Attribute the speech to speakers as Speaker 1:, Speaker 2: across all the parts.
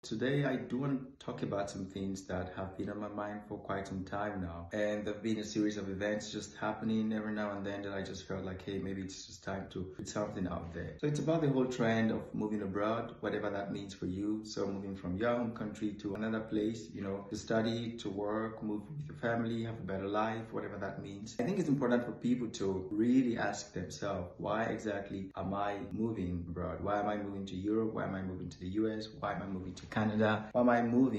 Speaker 1: Today, I do want to talk about some things that have been on my mind for quite some time now. And there have been a series of events just happening every now and then that I just felt like, hey, maybe it's just time to put something out there. So it's about the whole trend of moving abroad, whatever that means for you. So moving from your home country to another place, to study, to work, move with your family, have a better life, whatever that means. I think it's important for people to really ask themselves, why exactly am I moving abroad? Why am I moving to Europe? Why am I moving to the US? Why am I moving to Canada? Why am I moving?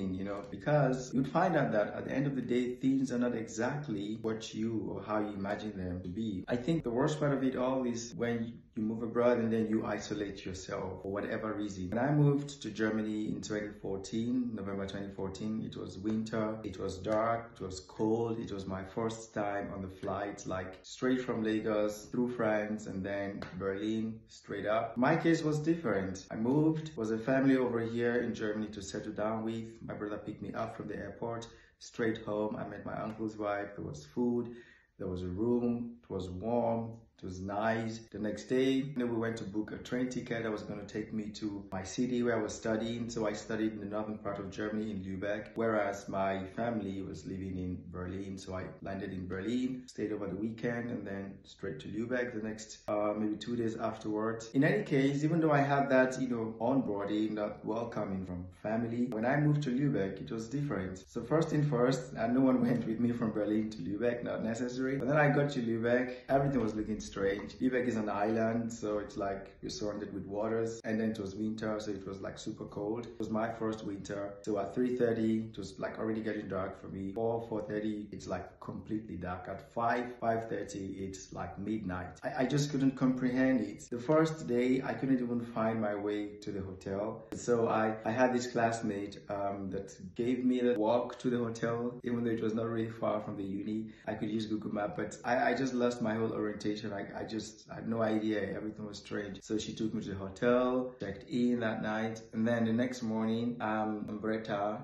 Speaker 1: Because you'd find out that at the end of the day, things are not exactly what you or how you imagine them to be. I think the worst part of it all is when you move abroad and then you isolate yourself for whatever reason. When I moved to Germany in 2014, November 2014, it was winter, it was dark, it was cold. It was my first time on the flight, like straight from Lagos through France and then Berlin straight up. My case was different. I moved, was a family over here in Germany to settle down with. My brother picked me up from the airport, straight home. I met my uncle's wife. There was food, there was a room, it was warm, it was nice. The next day, we went to book a train ticket that was going to take me to my city where I was studying. So I studied in the northern part of Germany in Lübeck, whereas my family was living in Berlin. So I landed in Berlin, stayed over the weekend, and then straight to Lübeck the next maybe 2 days afterwards. In any case, even though I had that, onboarding, that welcoming from family, when I moved to Lübeck, it was different. So first thing first, and no one went with me from Berlin to Lübeck, not necessary. But then I got to Lübeck, everything was looking strange. Lübeck is an island, so it's like you're surrounded with waters, and then it was winter, so it was like super cold. It was my first winter, so at 3:30 it was like already getting dark for me. 4:30 it's like completely dark. At 5:30 it's like midnight. I just couldn't comprehend it. The first day I couldn't even find my way to the hotel, so I had this classmate that gave me the walk to the hotel, even though it was not really far from the uni. I could use Google Maps, but I just lost my whole orientation. I had no idea. Everything was strange. So she took me to the hotel, checked in that night, and then the next morning, Umbretta,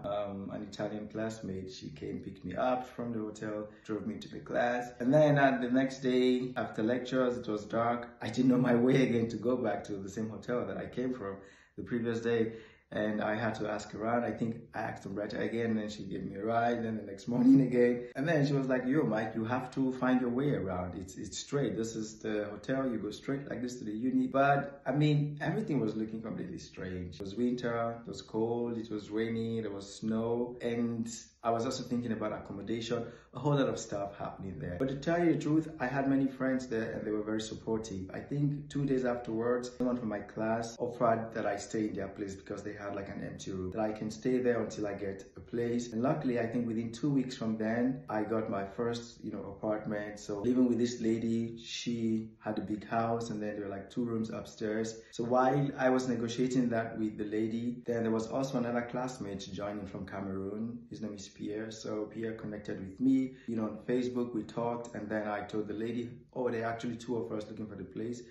Speaker 1: an Italian classmate, she came, picked me up from the hotel, drove me to the class. And then the next day, after lectures, it was dark. I didn't know my way again to go back to the same hotel that I came from the previous day. And I had to ask around. I think I asked Umbretta again, and she gave me a ride. Then the next morning again, and then she was like, "Yo, Mike, you have to find your way around. It's straight. This is the hotel. You go straight like this to the uni." But I mean, everything was looking completely strange. It was winter. It was cold. It was rainy. There was snow, and I was also thinking about accommodation, a whole lot of stuff happening there. But to tell you the truth, I had many friends there and they were very supportive. I think 2 days afterwards, someone from my class offered that I stay in their place because they had like an empty room, that I can stay there until I get a place. And luckily, I think within 2 weeks from then, I got my first, apartment. So living with this lady, she had a big house and then there were like 2 rooms upstairs. So while I was negotiating that with the lady, then there was also another classmate joining from Cameroon. His name is Pierre. So Pierre connected with me, on Facebook. We talked, and then I told the lady, oh, there are actually 2 of us looking for the place.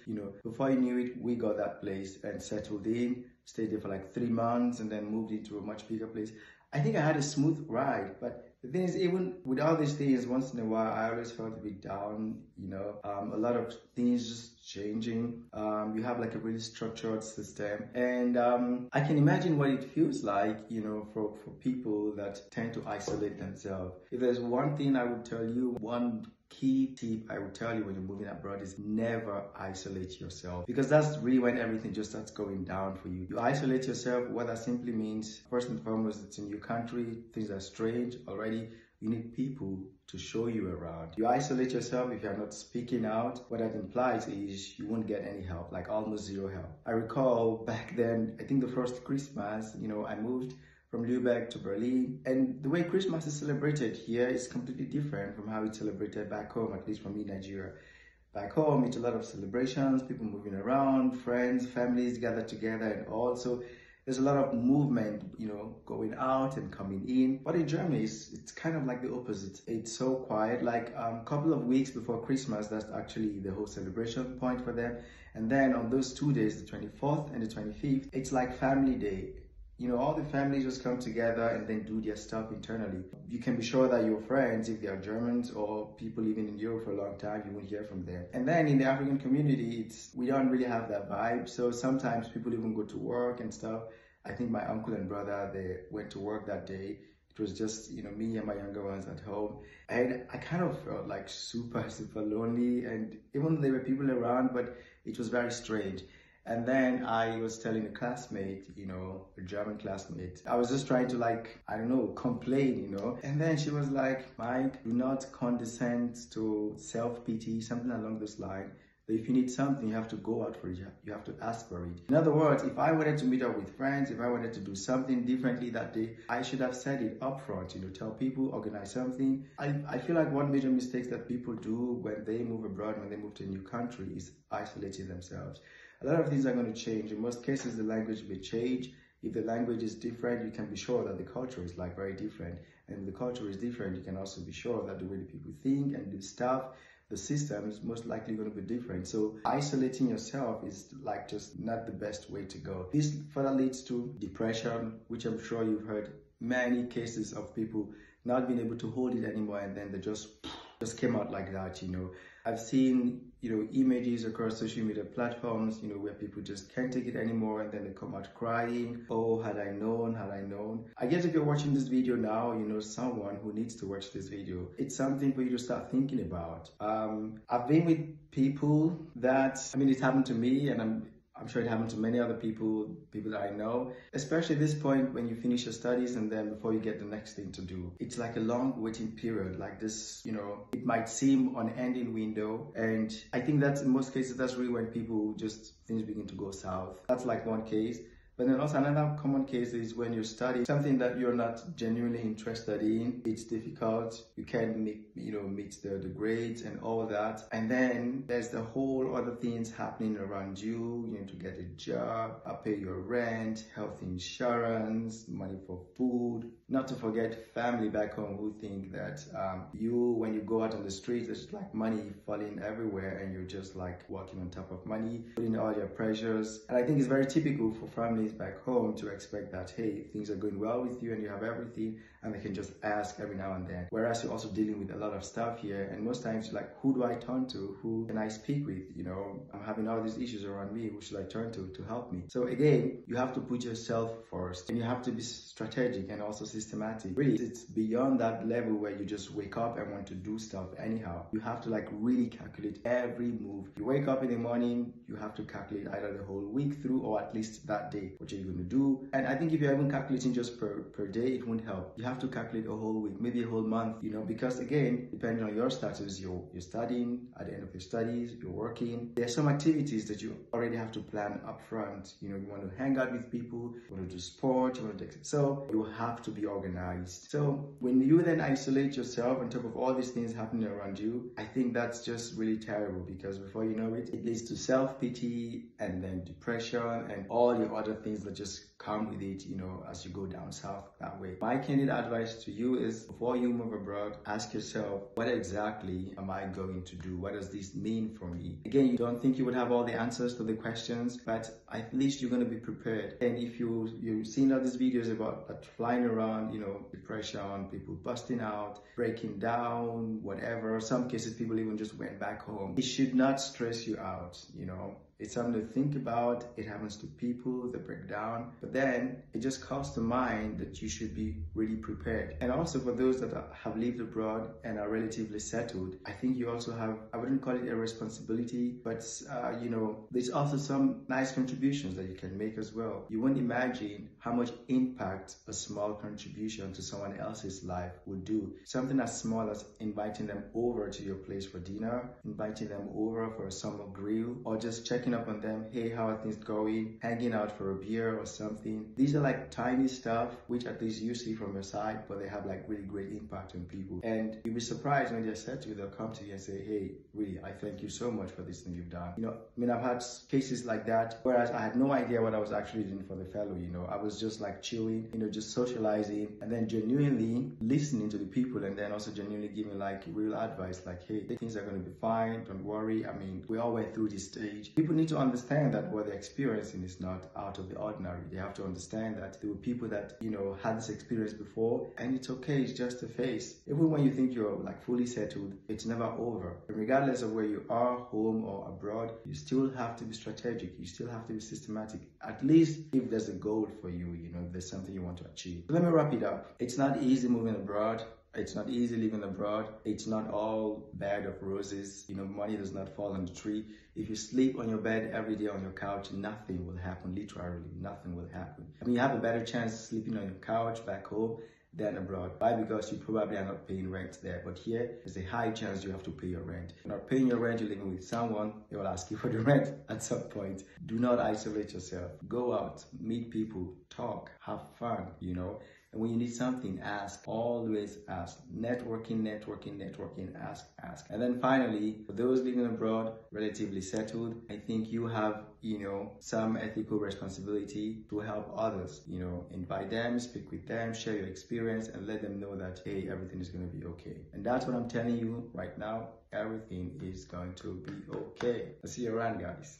Speaker 1: Before you knew it, we got that place and settled in, stayed there for like 3 months, and then moved into a much bigger place. I think I had a smooth ride, but the thing is, even with all these things, once in a while, I always felt a bit down, a lot of things just changing. You have like a really structured system, and I can imagine what it feels like, for people that tend to isolate themselves. If there's one thing I would tell you, one key tip I would tell you when you're moving abroad is never isolate yourself, because that's really when everything just starts going down for you. You isolate yourself. What that simply means, first and foremost, it's a new country, things are strange already. You need people to show you around. You isolate yourself if you're not speaking out. What that implies is you won't get any help, like almost zero help. I recall back then, I think the first Christmas, I moved from Lübeck to Berlin, and the way Christmas is celebrated here is completely different from how it's celebrated back home, at least for me, Nigeria. Back home, it's a lot of celebrations, people moving around, friends, families gather together, and also there's a lot of movement, going out and coming in. But in Germany, it's kind of like the opposite. It's so quiet, like a couple of weeks before Christmas, that's actually the whole celebration point for them. And then on those 2 days, the 24th and the 25th, it's like family day. All the families just come together and then do their stuff internally. You can be sure that your friends, if they are Germans or people living in Europe for a long time, you will hear from them. And then in the African community, we don't really have that vibe. So sometimes people even go to work and stuff, I think my uncle and brother, they went to work that day. It was just, me and my younger ones at home. And I kind of felt like super, super lonely. And even though there were people around, but it was very strange. And then I was telling a classmate, a German classmate, I was just trying to I don't know, complain. And then she was like, Mike, do not condescend to self-pity, something along this line. But if you need something, you have to go out for it. You have to ask for it. In other words, if I wanted to meet up with friends, if I wanted to do something differently that day, I should have said it up front, tell people, organize something. I feel like one major mistake that people do when they move abroad, when they move to a new country, is isolating themselves. A lot of things are going to change. In most cases, the language may change. If the language is different, you can be sure that the culture is very different. And if the culture is different, you can also be sure that the way the people think and do stuff, the system is most likely going to be different. So isolating yourself is just not the best way to go. This further leads to depression, which I'm sure you've heard many cases of people not being able to hold it anymore, and then they just came out like that. I've seen images across social media platforms, where people just can't take it anymore, and then they come out crying. Oh, had I known, had I known. I guess if you're watching this video now, you know someone who needs to watch this video. It's something for you to start thinking about. I've been with people that, it happened to me, and I'm sure it happened to many other people that I know, especially at this point when you finish your studies and then before you get the next thing to do. It's like a long waiting period, like this, it might seem unending window. And I think that's, in most cases, that's really when things begin to go south. That's like one case. But then also another common case is when you're studying something that you're not genuinely interested in. It's difficult. You can't meet the grades and all that. And then there's the whole other things happening around you. You need to get a job, pay your rent, health insurance, money for food. Not to forget family back home who think that when you go out on the streets, there's money falling everywhere and you're just walking on top of money, putting all your pressures. And I think it's very typical for families back home to expect that, hey, things are going well with you and you have everything, and they can just ask every now and then. Whereas you're also dealing with a lot of stuff here, and most times you're like, who do I turn to? Who can I speak with? I'm having all these issues around me. Who should I turn to help me? So again, you have to put yourself first, and you have to be strategic and also systematic. Really, it's beyond that level where you just wake up and want to do stuff anyhow. You have to really calculate every move. You wake up in the morning, you have to calculate either the whole week through or at least that day. What you're going to do. And I think if you're even calculating just per day, it won't help. You have to calculate a whole week, maybe a whole month, because again, depending on your status, you're studying, at the end of your studies, you're working. There are some activities that you already have to plan up front. You want to hang out with people, you want to do sport, so you have to be organized. So when you then isolate yourself on top of all these things happening around you, I think that's just really terrible, because before you know it, it leads to self-pity and then depression and all your other things that just come with it, as you go down south that way. My candid advice to you is, before you move abroad, ask yourself, what exactly am I going to do? What does this mean for me? Again, you don't think you would have all the answers to the questions, but at least you're going to be prepared. And if you've seen all these videos about flying around, depression, people busting out, breaking down, whatever. Some cases, people even just went back home. It should not stress you out, It's something to think about. It happens to people, they break down. But then it just calls to mind that you should be really prepared. And also for those that have lived abroad and are relatively settled, I think you also have, I wouldn't call it a responsibility, but there's also some nice contributions that you can make as well. You won't imagine how much impact a small contribution to someone else's life would do. Something as small as inviting them over to your place for dinner, inviting them over for a summer grill, or just checking up on them. Hey, how are things going? Hanging out for a beer or something. These are tiny stuff which at least you see from your side, but they have really great impact on people. And you'll be surprised when they're said to you, they'll come to you and say, hey, really, I thank you so much for this thing you've done. I've had cases like that, whereas I had no idea what I was actually doing for the fellow. I was just chilling, just socializing, and then genuinely listening to the people, and then also genuinely giving real advice, hey, things are going to be fine, don't worry. We all went through this stage. People people need to understand that what they're experiencing is not out of the ordinary. They have to understand that there were people that, had this experience before, and it's okay, it's just a phase. Even when you think you're like fully settled, it's never over. And regardless of where you are, home or abroad, you still have to be strategic. You still have to be systematic. At least if there's a goal for you, if there's something you want to achieve. So let me wrap it up. It's not easy moving abroad. It's not easy living abroad. It's not all bed of roses. Money does not fall on the tree. If you sleep on your bed every day on your couch, nothing will happen. Literally, nothing will happen. You have a better chance sleeping on your couch back home than abroad. Why? Because you probably are not paying rent there. But here, there's a high chance you have to pay your rent. You're not paying your rent, you're living with someone, they will ask you for the rent at some point. Do not isolate yourself. Go out, meet people, talk, have fun, And when you need something, ask. Always ask. Networking, ask. And then finally, for those living abroad, relatively settled, I think you have, some ethical responsibility to help others, invite them, speak with them, share your experience, and let them know that, hey, everything is going to be okay. And that's what I'm telling you right now. Everything is going to be okay. I'll see you around, guys.